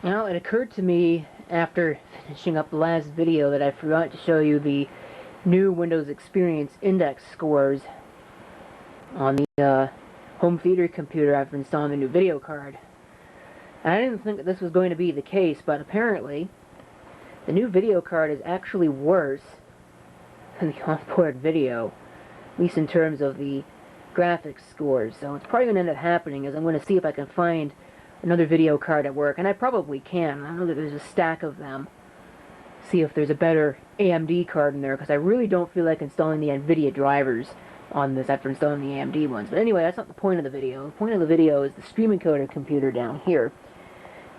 Now, it occurred to me after finishing up the last video that I forgot to show you the new Windows Experience Index scores on the home theater computer after installing the new video card. And I didn't think that this was going to be the case, but apparently the new video card is actually worse than the onboard video, at least in terms of the graphics scores. So it's probably going to end up happening is I'm going to see if I can find another video card at work, and I probably can. I know that there's a stack of them. See if there's a better AMD card in there, because I really don't feel like installing the NVIDIA drivers on this after installing the AMD ones. But anyway, that's not the point of the video. The point of the video is the Stream Encoder computer down here,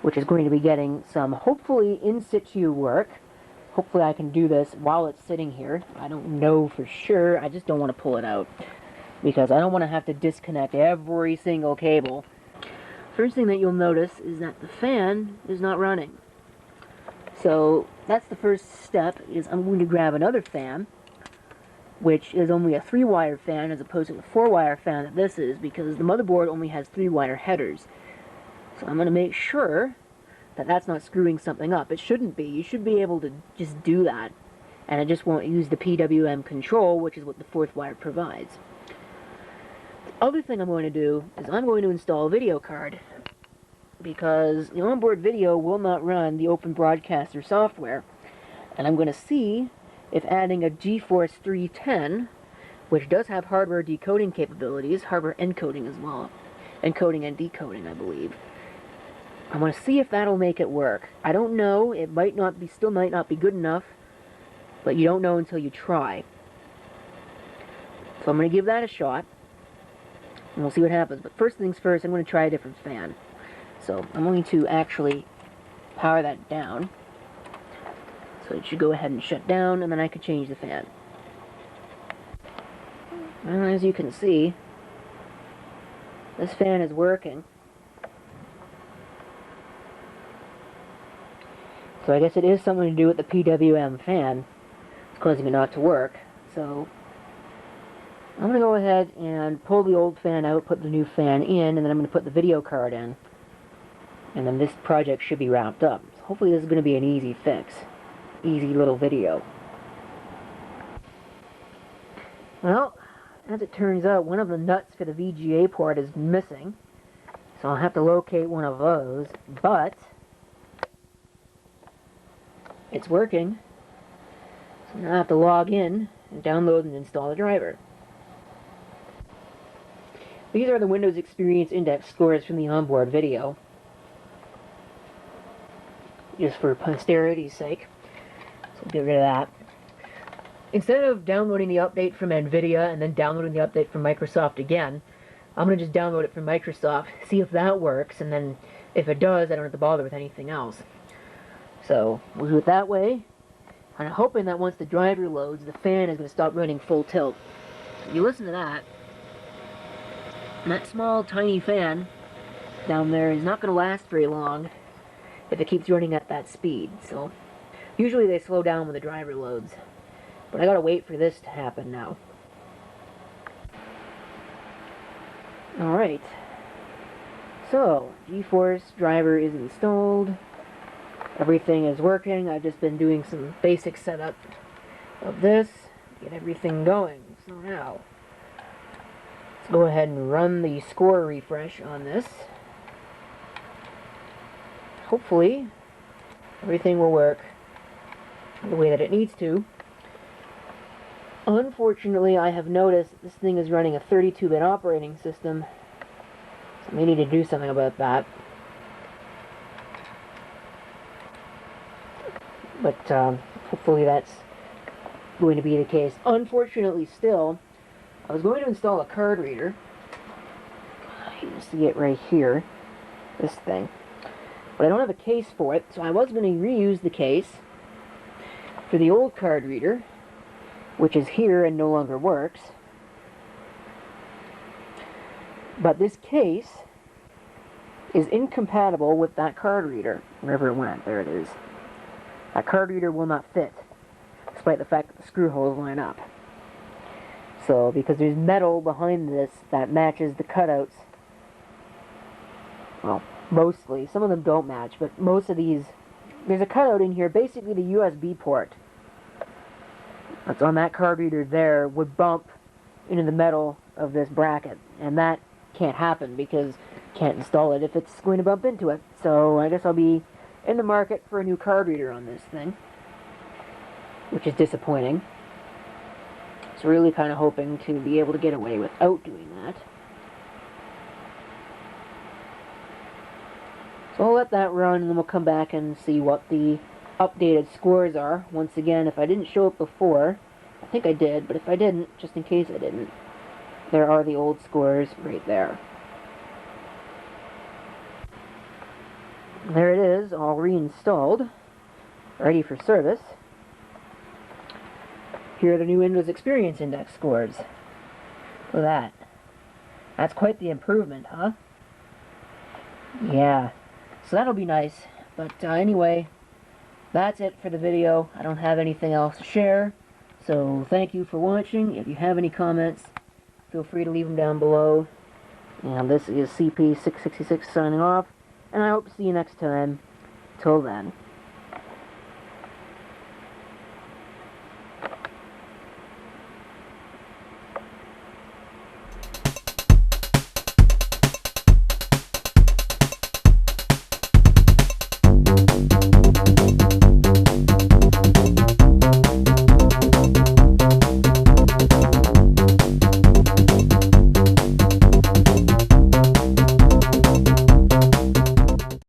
which is going to be getting some, hopefully, in-situ work. Hopefully I can do this while it's sitting here. I don't know for sure. I just don't want to pull it out, because I don't want to have to disconnect every single cable. First thing that you'll notice is that the fan is not running. So that's the first step, is I'm going to grab another fan, which is only a 3-wire fan as opposed to the 4-wire fan that this is, because the motherboard only has 3-wire headers. So I'm going to make sure that that's not screwing something up. It shouldn't be. You should be able to just do that, and it just won't use the PWM control, which is what the 4th wire provides. The other thing I'm going to do is I'm going to install a video card, because the onboard video will not run the Open Broadcaster software, and I'm going to see if adding a GeForce 310, which does have hardware decoding capabilities, hardware encoding as well, encoding and decoding, I believe. I'm going to see if that'll make it work. I don't know. It might not be, still might not be good enough, but you don't know until you try. So I'm going to give that a shot, and we'll see what happens. But first things first, I'm going to try a different fan. So I'm going to actually power that down. So it should go ahead and shut down, and then I can change the fan. Well, as you can see, this fan is working. So I guess it is something to do with the PWM fan. It's causing it not to work. So I'm going to go ahead and pull the old fan out, put the new fan in, and then I'm going to put the video card in. And then this project should be wrapped up. So hopefully this is going to be an easy fix. Easy little video. Well, as it turns out, one of the nuts for the VGA port is missing. So I'll have to locate one of those. But it's working. So now I have to log in and download and install the driver. These are the Windows Experience Index scores from the onboard video, just for posterity's sake. So get rid of that. Instead of downloading the update from NVIDIA and then downloading the update from Microsoft again, I'm going to just download it from Microsoft, see if that works, and then if it does, I don't have to bother with anything else. So we'll do it that way, and I'm hoping that once the driver loads, the fan is going to stop running full tilt. You listen to that. And that small, tiny fan down there is not going to last very long if it keeps running at that speed. So usually they slow down when the driver loads, but I gotta wait for this to happen now. Alright, so GeForce driver is installed, everything is working. I've just been doing some basic setup of this, get everything going. So now let's go ahead and run the score refresh on this. Hopefully everything will work the way that it needs to. Unfortunately, I have noticed this thing is running a 32-bit operating system, so I may need to do something about that. But hopefully that's going to be the case. Unfortunately still, I was going to install a card reader. You can see it right here, this thing. But I don't have a case for it, so I was going to reuse the case for the old card reader, which is here and no longer works. But this case is incompatible with that card reader, wherever it went. There it is. That card reader will not fit, despite the fact that the screw holes line up. So, because there's metal behind this that matches the cutouts. Well, mostly. Some of them don't match, but most of these... There's a cutout in here, basically the USB port that's on that card reader there would bump into the metal of this bracket. And that can't happen because you can't install it if it's going to bump into it. So I guess I'll be in the market for a new card reader on this thing, which is disappointing. So really kind of hoping to be able to get away without doing that. So I'll let that run and then we'll come back and see what the updated scores are. Once again, if I didn't show it before, I think I did, but if I didn't, just in case I didn't, there are the old scores right there. There it is, all reinstalled, ready for service. Here are the new Windows Experience Index scores. Look at that. That's quite the improvement, huh? Yeah. So that'll be nice. But anyway, that's it for the video. I don't have anything else to share. So thank you for watching. If you have any comments, feel free to leave them down below. And this is CP666 signing off. And I hope to see you next time. Till then.